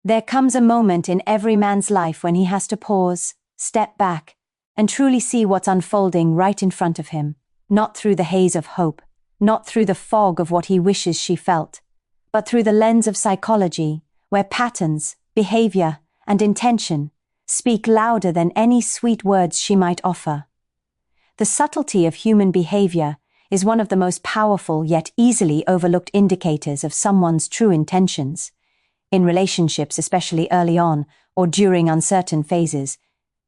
There comes a moment in every man's life when he has to pause, step back, and truly see what's unfolding right in front of him, not through the haze of hope, not through the fog of what he wishes she felt, but through the lens of psychology, where patterns, behavior, and intention speak louder than any sweet words she might offer. The subtlety of human behavior is one of the most powerful yet easily overlooked indicators of someone's true intentions. In relationships, especially early on or during uncertain phases,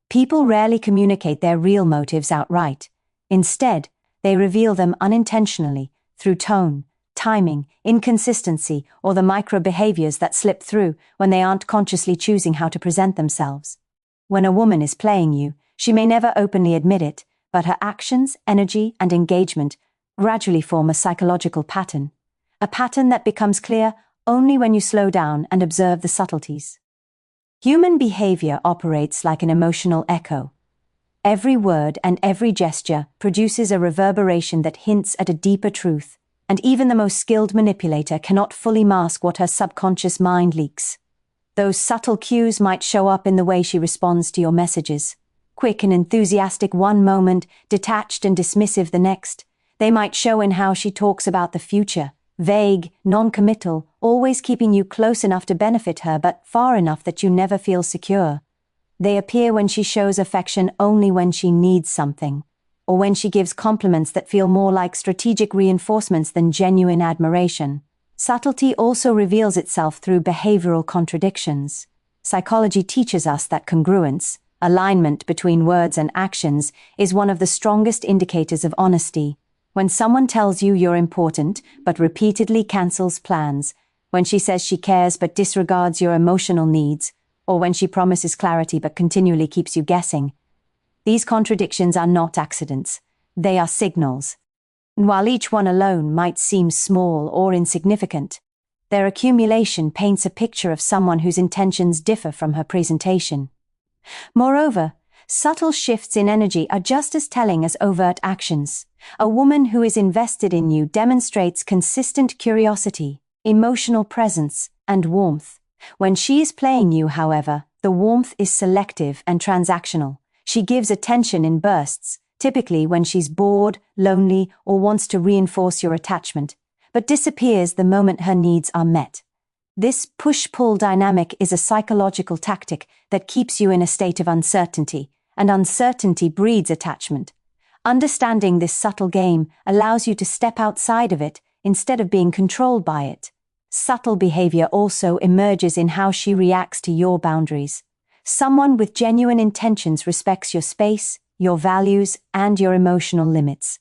people rarely communicate their real motives outright. Instead, they reveal them unintentionally through tone, timing, inconsistency, or the micro-behaviors that slip through when they aren't consciously choosing how to present themselves. When a woman is playing you, she may never openly admit it, but her actions, energy, and engagement gradually form a psychological pattern. A pattern that becomes clear only when you slow down and observe the subtleties. Human behavior operates like an emotional echo. Every word and every gesture produces a reverberation that hints at a deeper truth, and even the most skilled manipulator cannot fully mask what her subconscious mind leaks. Those subtle cues might show up in the way she responds to your messages. Quick and enthusiastic one moment, detached and dismissive the next. They might show in how she talks about the future, vague, non-committal, always keeping you close enough to benefit her but far enough that you never feel secure. They appear when she shows affection only when she needs something, or when she gives compliments that feel more like strategic reinforcements than genuine admiration. Subtlety also reveals itself through behavioral contradictions. Psychology teaches us that congruence, alignment between words and actions, is one of the strongest indicators of honesty. When someone tells you you're important but repeatedly cancels plans, when she says she cares but disregards your emotional needs, or when she promises clarity but continually keeps you guessing, these contradictions are not accidents. They are signals. And while each one alone might seem small or insignificant, their accumulation paints a picture of someone whose intentions differ from her presentation. Moreover, subtle shifts in energy are just as telling as overt actions. A woman who is invested in you demonstrates consistent curiosity, emotional presence, and warmth. When she is playing you, however, the warmth is selective and transactional. She gives attention in bursts, typically when she's bored, lonely, or wants to reinforce your attachment, but disappears the moment her needs are met. This push-pull dynamic is a psychological tactic that keeps you in a state of uncertainty, and uncertainty breeds attachment. Understanding this subtle game allows you to step outside of it instead of being controlled by it. Subtle behavior also emerges in how she reacts to your boundaries. Someone with genuine intentions respects your space, your values, and your emotional limits.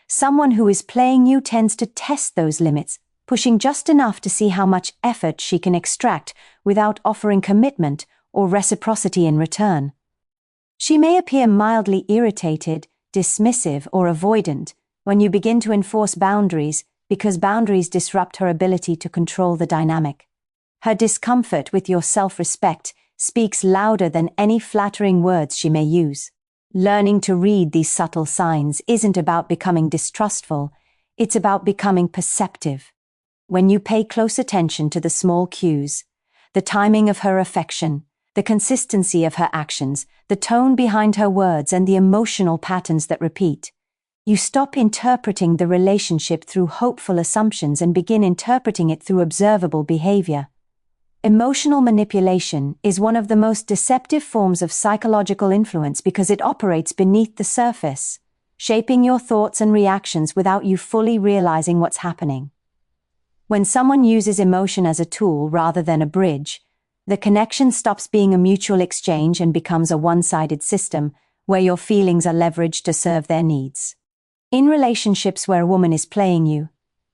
Someone who is playing you tends to test those limits, pushing just enough to see how much effort she can extract without offering commitment or reciprocity in return. She may appear mildly irritated, dismissive, or avoidant when you begin to enforce boundaries because boundaries disrupt her ability to control the dynamic. Her discomfort with your self-respect speaks louder than any flattering words she may use. Learning to read these subtle signs isn't about becoming distrustful, it's about becoming perceptive. When you pay close attention to the small cues, the timing of her affection, the consistency of her actions, the tone behind her words, and the emotional patterns that repeat, you stop interpreting the relationship through hopeful assumptions and begin interpreting it through observable behavior. Emotional manipulation is one of the most deceptive forms of psychological influence because it operates beneath the surface, shaping your thoughts and reactions without you fully realizing what's happening. When someone uses emotion as a tool rather than a bridge, the connection stops being a mutual exchange and becomes a one-sided system where your feelings are leveraged to serve their needs. In relationships where a woman is playing you,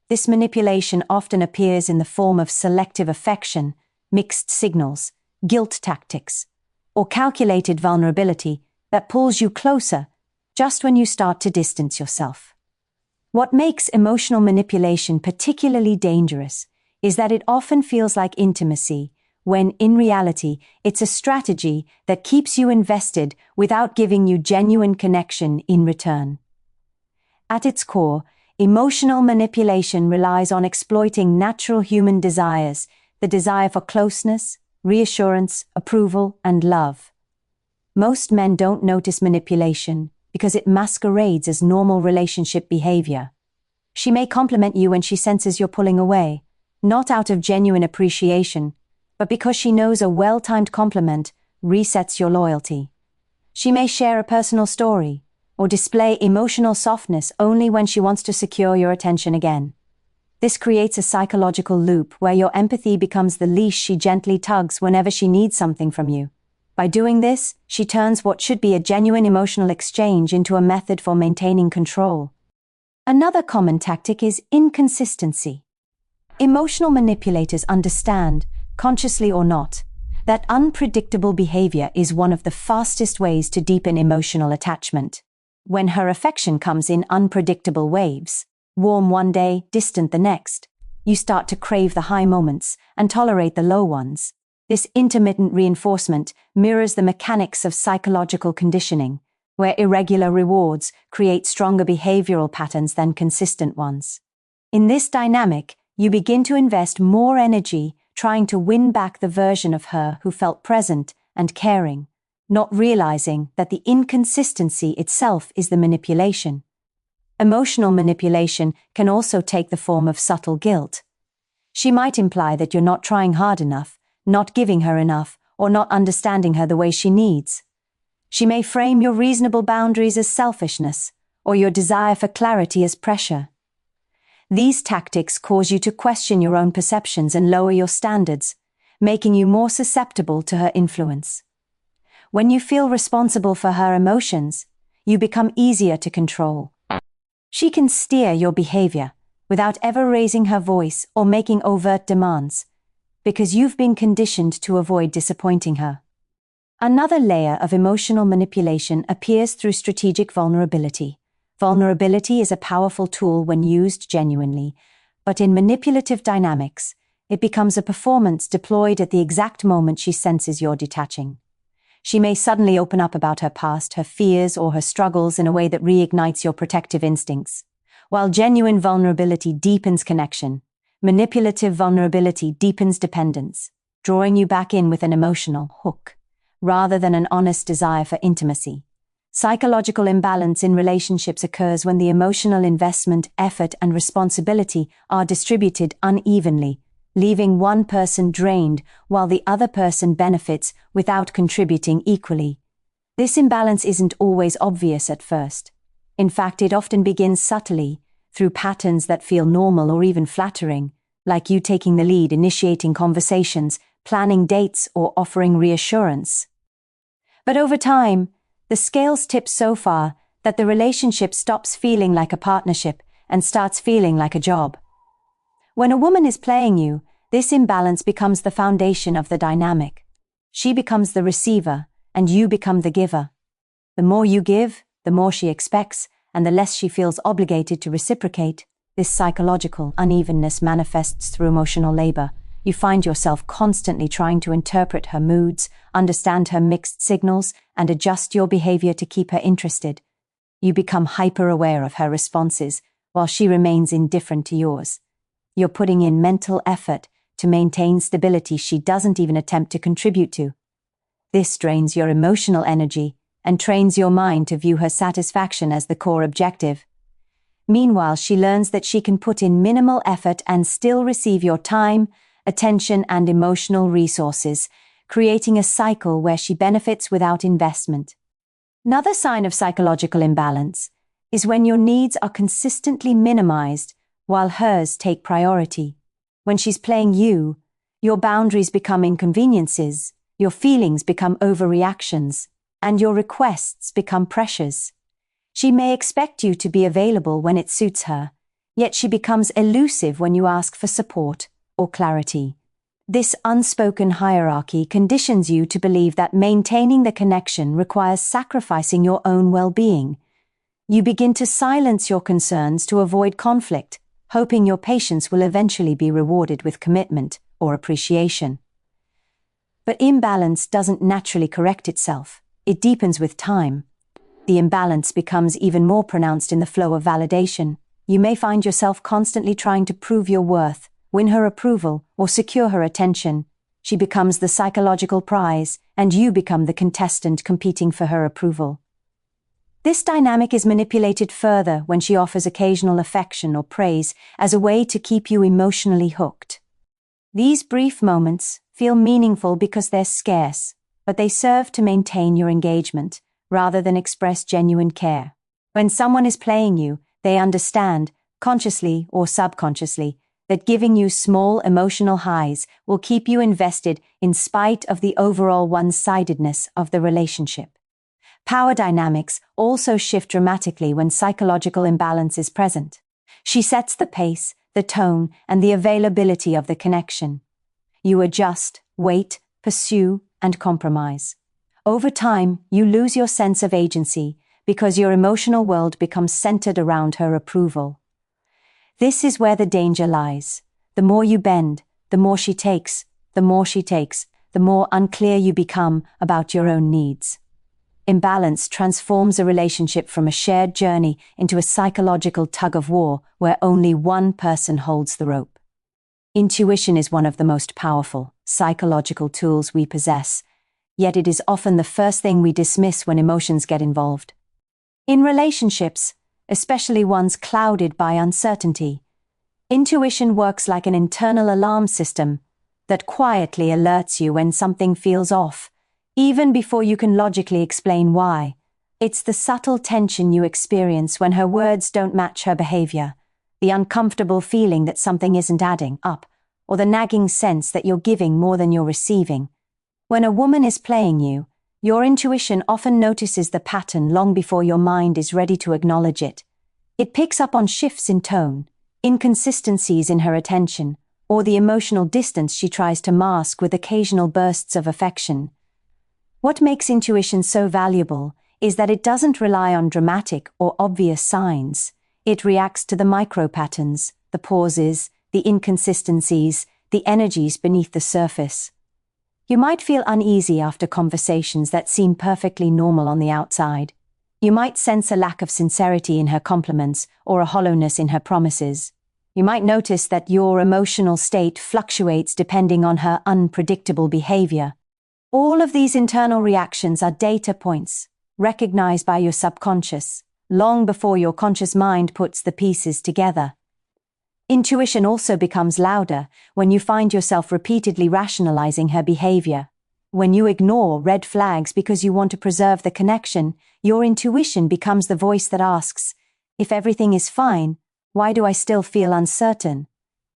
this manipulation often appears in the form of selective affection, mixed signals, guilt tactics, or calculated vulnerability that pulls you closer just when you start to distance yourself. What makes emotional manipulation particularly dangerous is that it often feels like intimacy, when in reality it's a strategy that keeps you invested without giving you genuine connection in return. At its core, emotional manipulation relies on exploiting natural human desires, the desire for closeness, reassurance, approval, and love. Most men don't notice manipulation because it masquerades as normal relationship behavior. She may compliment you when she senses you're pulling away, not out of genuine appreciation, but because she knows a well-timed compliment resets your loyalty. She may share a personal story or display emotional softness only when she wants to secure your attention again. This creates a psychological loop where your empathy becomes the leash she gently tugs whenever she needs something from you. By doing this, she turns what should be a genuine emotional exchange into a method for maintaining control. Another common tactic is inconsistency. Emotional manipulators understand, consciously or not, that unpredictable behavior is one of the fastest ways to deepen emotional attachment. When her affection comes in unpredictable waves, warm one day, distant the next, you start to crave the high moments and tolerate the low ones. This intermittent reinforcement mirrors the mechanics of psychological conditioning, where irregular rewards create stronger behavioral patterns than consistent ones. In this dynamic, you begin to invest more energy trying to win back the version of her who felt present and caring, not realizing that the inconsistency itself is the manipulation. Emotional manipulation can also take the form of subtle guilt. She might imply that you're not trying hard enough, not giving her enough, or not understanding her the way she needs. She may frame your reasonable boundaries as selfishness, or your desire for clarity as pressure. These tactics cause you to question your own perceptions and lower your standards, making you more susceptible to her influence. When you feel responsible for her emotions, you become easier to control. She can steer your behavior without ever raising her voice or making overt demands, because you've been conditioned to avoid disappointing her. Another layer of emotional manipulation appears through strategic vulnerability. Vulnerability is a powerful tool when used genuinely, but in manipulative dynamics, it becomes a performance deployed at the exact moment she senses you're detaching. She may suddenly open up about her past, her fears, or her struggles in a way that reignites your protective instincts. While genuine vulnerability deepens connection, manipulative vulnerability deepens dependence, drawing you back in with an emotional hook, rather than an honest desire for intimacy. Psychological imbalance in relationships occurs when the emotional investment, effort, and responsibility are distributed unevenly, leaving one person drained while the other person benefits without contributing equally. This imbalance isn't always obvious at first. In fact, it often begins subtly, through patterns that feel normal or even flattering, like you taking the lead, initiating conversations, planning dates, or offering reassurance. But over time, the scales tip so far that the relationship stops feeling like a partnership and starts feeling like a job. When a woman is playing you, this imbalance becomes the foundation of the dynamic. She becomes the receiver, and you become the giver. The more you give, the more she expects, and the less she feels obligated to reciprocate. This psychological unevenness manifests through emotional labor. You find yourself constantly trying to interpret her moods, understand her mixed signals, and adjust your behavior to keep her interested. You become hyper-aware of her responses, while she remains indifferent to yours. You're putting in mental effort to maintain stability she doesn't even attempt to contribute to. This drains your emotional energy and trains your mind to view her satisfaction as the core objective. Meanwhile, she learns that she can put in minimal effort and still receive your time, attention, and emotional resources, creating a cycle where she benefits without investment. Another sign of psychological imbalance is when your needs are consistently minimized while hers take priority. When she's playing you, your boundaries become inconveniences, your feelings become overreactions, and your requests become pressures. She may expect you to be available when it suits her, yet she becomes elusive when you ask for support or clarity. This unspoken hierarchy conditions you to believe that maintaining the connection requires sacrificing your own well-being. You begin to silence your concerns to avoid conflict, hoping your patience will eventually be rewarded with commitment or appreciation. But imbalance doesn't naturally correct itself. It deepens with time. The imbalance becomes even more pronounced in the flow of validation. You may find yourself constantly trying to prove your worth, win her approval, or secure her attention, She becomes the psychological prize, and you become the contestant competing for her approval. This dynamic is manipulated further when she offers occasional affection or praise as a way to keep you emotionally hooked. These brief moments feel meaningful because they're scarce, but they serve to maintain your engagement rather than express genuine care. When someone is playing you, they understand, consciously or subconsciously, that giving you small emotional highs will keep you invested in spite of the overall one-sidedness of the relationship. Power dynamics also shift dramatically when psychological imbalance is present. She sets the pace, the tone, and the availability of the connection. You adjust, wait, pursue, and compromise. Over time, you lose your sense of agency because your emotional world becomes centered around her approval. This is where the danger lies. The more you bend, the more she takes, the more she takes, the more unclear you become about your own needs. Imbalance transforms a relationship from a shared journey into a psychological tug-of-war where only one person holds the rope. Intuition is one of the most powerful psychological tools we possess, yet it is often the first thing we dismiss when emotions get involved. In relationships, especially ones clouded by uncertainty, intuition works like an internal alarm system that quietly alerts you when something feels off, even before you can logically explain why. It's the subtle tension you experience when her words don't match her behavior, the uncomfortable feeling that something isn't adding up, or the nagging sense that you're giving more than you're receiving. When a woman is playing you, your intuition often notices the pattern long before your mind is ready to acknowledge it. It picks up on shifts in tone, inconsistencies in her attention, or the emotional distance she tries to mask with occasional bursts of affection. What makes intuition so valuable is that it doesn't rely on dramatic or obvious signs. It reacts to the micro-patterns, the pauses, the inconsistencies, the energies beneath the surface. You might feel uneasy after conversations that seem perfectly normal on the outside. You might sense a lack of sincerity in her compliments or a hollowness in her promises. You might notice that your emotional state fluctuates depending on her unpredictable behavior. All of these internal reactions are data points, recognized by your subconscious, long before your conscious mind puts the pieces together. Intuition also becomes louder when you find yourself repeatedly rationalizing her behavior. When you ignore red flags because you want to preserve the connection, your intuition becomes the voice that asks, "If everything is fine, why do I still feel uncertain?"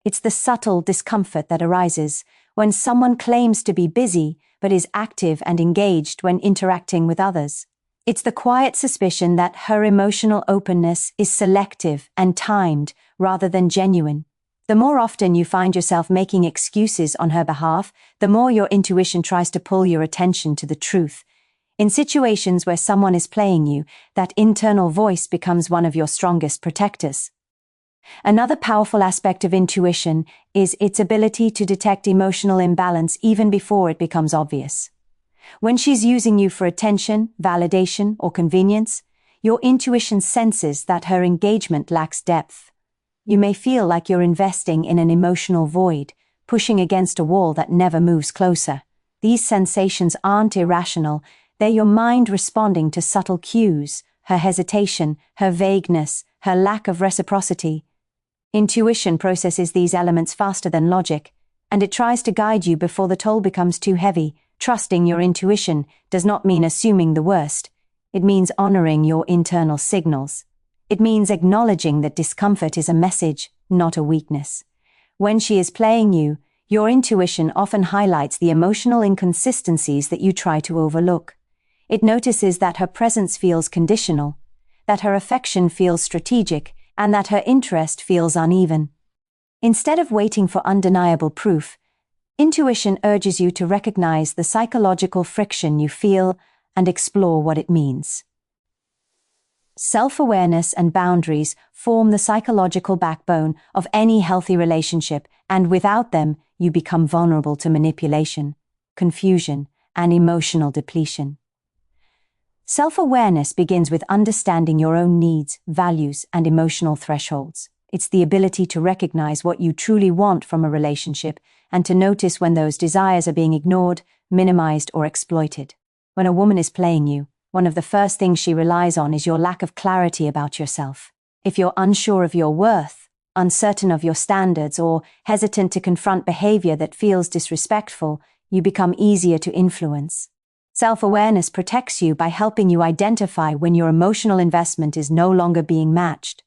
It's the subtle discomfort that arises when someone claims to be busy but is active and engaged when interacting with others. It's the quiet suspicion that her emotional openness is selective and timed rather than genuine. The more often you find yourself making excuses on her behalf, the more your intuition tries to pull your attention to the truth. In situations where someone is playing you, that internal voice becomes one of your strongest protectors. Another powerful aspect of intuition is its ability to detect emotional imbalance even before it becomes obvious. When she's using you for attention, validation, or convenience, your intuition senses that her engagement lacks depth. You may feel like you're investing in an emotional void, pushing against a wall that never moves closer. These sensations aren't irrational, they're your mind responding to subtle cues, her hesitation, her vagueness, her lack of reciprocity. Intuition processes these elements faster than logic, and it tries to guide you before the toll becomes too heavy. Trusting your intuition does not mean assuming the worst. It means honoring your internal signals. It means acknowledging that discomfort is a message, not a weakness. When she is playing you, your intuition often highlights the emotional inconsistencies that you try to overlook. It notices that her presence feels conditional, that her affection feels strategic, and that her interest feels uneven. Instead of waiting for undeniable proof, intuition urges you to recognize the psychological friction you feel and explore what it means. Self-awareness and boundaries form the psychological backbone of any healthy relationship, and without them, you become vulnerable to manipulation, confusion, and emotional depletion. Self-awareness begins with understanding your own needs, values, and emotional thresholds. It's the ability to recognize what you truly want from a relationship and to notice when those desires are being ignored, minimized, or exploited. When a woman is playing you, one of the first things she relies on is your lack of clarity about yourself. If you're unsure of your worth, uncertain of your standards, or hesitant to confront behavior that feels disrespectful, you become easier to influence. Self-awareness protects you by helping you identify when your emotional investment is no longer being matched.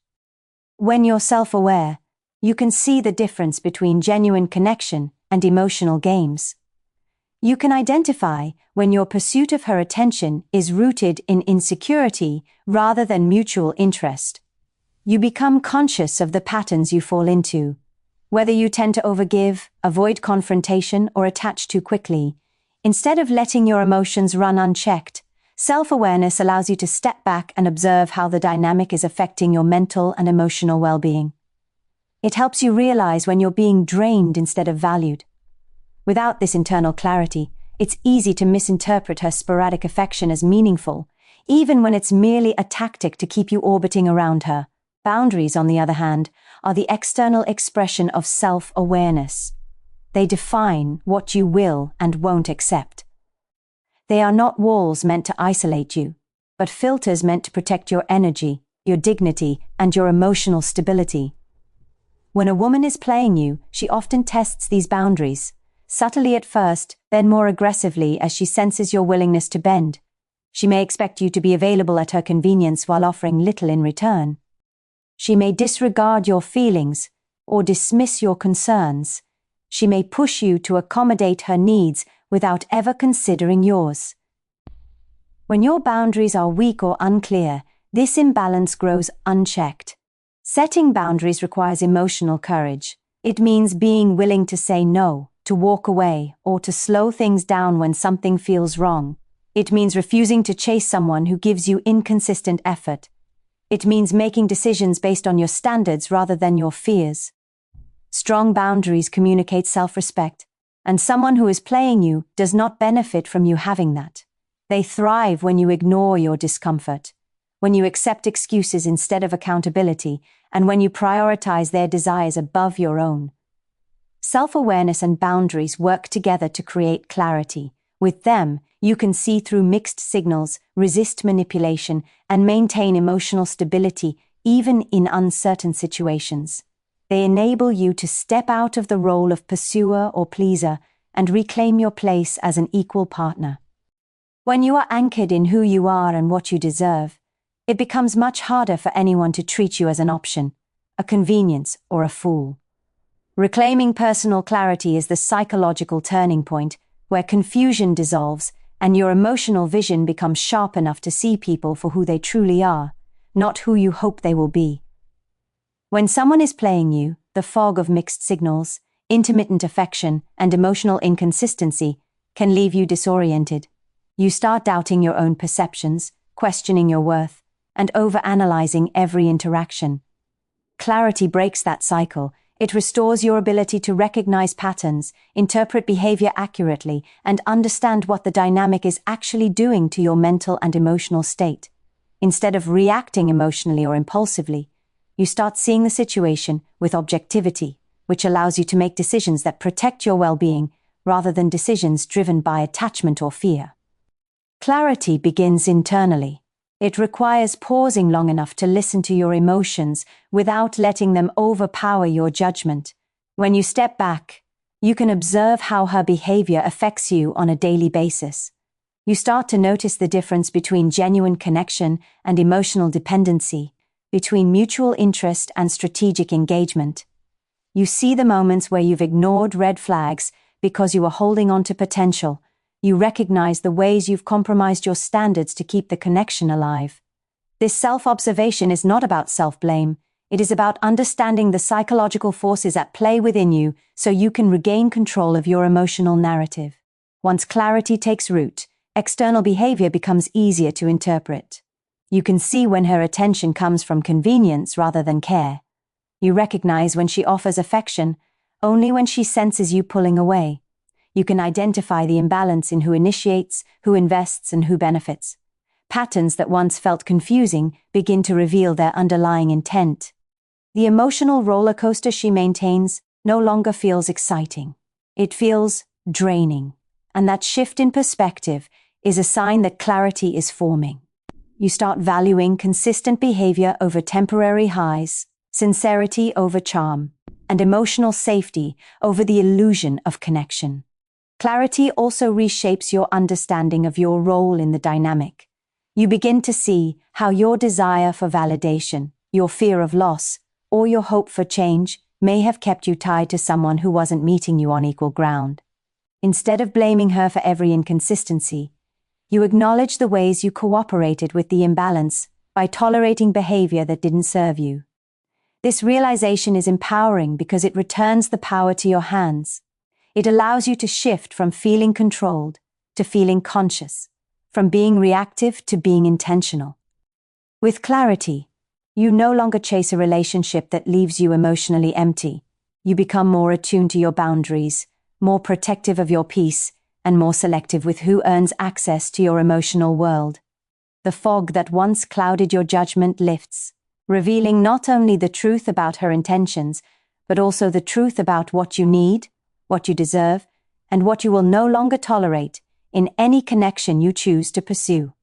When you're self-aware, you can see the difference between genuine connection and emotional games. You can identify when your pursuit of her attention is rooted in insecurity rather than mutual interest. You become conscious of the patterns you fall into, whether you tend to overgive, avoid confrontation, or attach too quickly. Instead of letting your emotions run unchecked, self-awareness allows you to step back and observe how the dynamic is affecting your mental and emotional well-being. It helps you realize when you're being drained instead of valued. Without this internal clarity, it's easy to misinterpret her sporadic affection as meaningful, even when it's merely a tactic to keep you orbiting around her. Boundaries, on the other hand, are the external expression of self-awareness. They define what you will and won't accept. They are not walls meant to isolate you, but filters meant to protect your energy, your dignity, and your emotional stability. When a woman is playing you, she often tests these boundaries, subtly at first, then more aggressively as she senses your willingness to bend. She may expect you to be available at her convenience while offering little in return. She may disregard your feelings or dismiss your concerns. She may push you to accommodate her needs without ever considering yours. When your boundaries are weak or unclear, this imbalance grows unchecked. Setting boundaries requires emotional courage. It means being willing to say no, to walk away, or to slow things down when something feels wrong. It means refusing to chase someone who gives you inconsistent effort. It means making decisions based on your standards rather than your fears. Strong boundaries communicate self-respect, and someone who is playing you does not benefit from you having that. They thrive when you ignore your discomfort, when you accept excuses instead of accountability, and when you prioritize their desires above your own. Self-awareness and boundaries work together to create clarity. With them, you can see through mixed signals, resist manipulation, and maintain emotional stability even in uncertain situations. They enable you to step out of the role of pursuer or pleaser and reclaim your place as an equal partner. When you are anchored in who you are and what you deserve, it becomes much harder for anyone to treat you as an option, a convenience, or a fool. Reclaiming personal clarity is the psychological turning point where confusion dissolves and your emotional vision becomes sharp enough to see people for who they truly are, not who you hope they will be. When someone is playing you, the fog of mixed signals, intermittent affection, and emotional inconsistency can leave you disoriented. You start doubting your own perceptions, questioning your worth, and overanalyzing every interaction. Clarity breaks that cycle. It restores your ability to recognize patterns, interpret behavior accurately, and understand what the dynamic is actually doing to your mental and emotional state. Instead of reacting emotionally or impulsively, you start seeing the situation with objectivity, which allows you to make decisions that protect your well-being rather than decisions driven by attachment or fear. Clarity begins internally. It requires pausing long enough to listen to your emotions without letting them overpower your judgment. When you step back, you can observe how her behavior affects you on a daily basis. You start to notice the difference between genuine connection and emotional dependency, between mutual interest and strategic engagement. You see the moments where you've ignored red flags because you are holding on to potential. You recognize the ways you've compromised your standards to keep the connection alive. This self-observation is not about self-blame. It is about understanding the psychological forces at play within you so you can regain control of your emotional narrative. Once clarity takes root, external behavior becomes easier to interpret. You can see when her attention comes from convenience rather than care. You recognize when she offers affection, only when she senses you pulling away. You can identify the imbalance in who initiates, who invests, and who benefits. Patterns that once felt confusing begin to reveal their underlying intent. The emotional roller coaster she maintains no longer feels exciting. It feels draining. And that shift in perspective is a sign that clarity is forming. You start valuing consistent behavior over temporary highs, sincerity over charm, and emotional safety over the illusion of connection. Clarity also reshapes your understanding of your role in the dynamic. You begin to see how your desire for validation, your fear of loss, or your hope for change may have kept you tied to someone who wasn't meeting you on equal ground. Instead of blaming her for every inconsistency, you acknowledge the ways you cooperated with the imbalance by tolerating behavior that didn't serve you. This realization is empowering because it returns the power to your hands. It allows you to shift from feeling controlled to feeling conscious, from being reactive to being intentional. With clarity, you no longer chase a relationship that leaves you emotionally empty. You become more attuned to your boundaries, more protective of your peace, and more selective with who earns access to your emotional world. The fog that once clouded your judgment lifts, revealing not only the truth about her intentions, but also the truth about what you need, what you deserve, and what you will no longer tolerate in any connection you choose to pursue.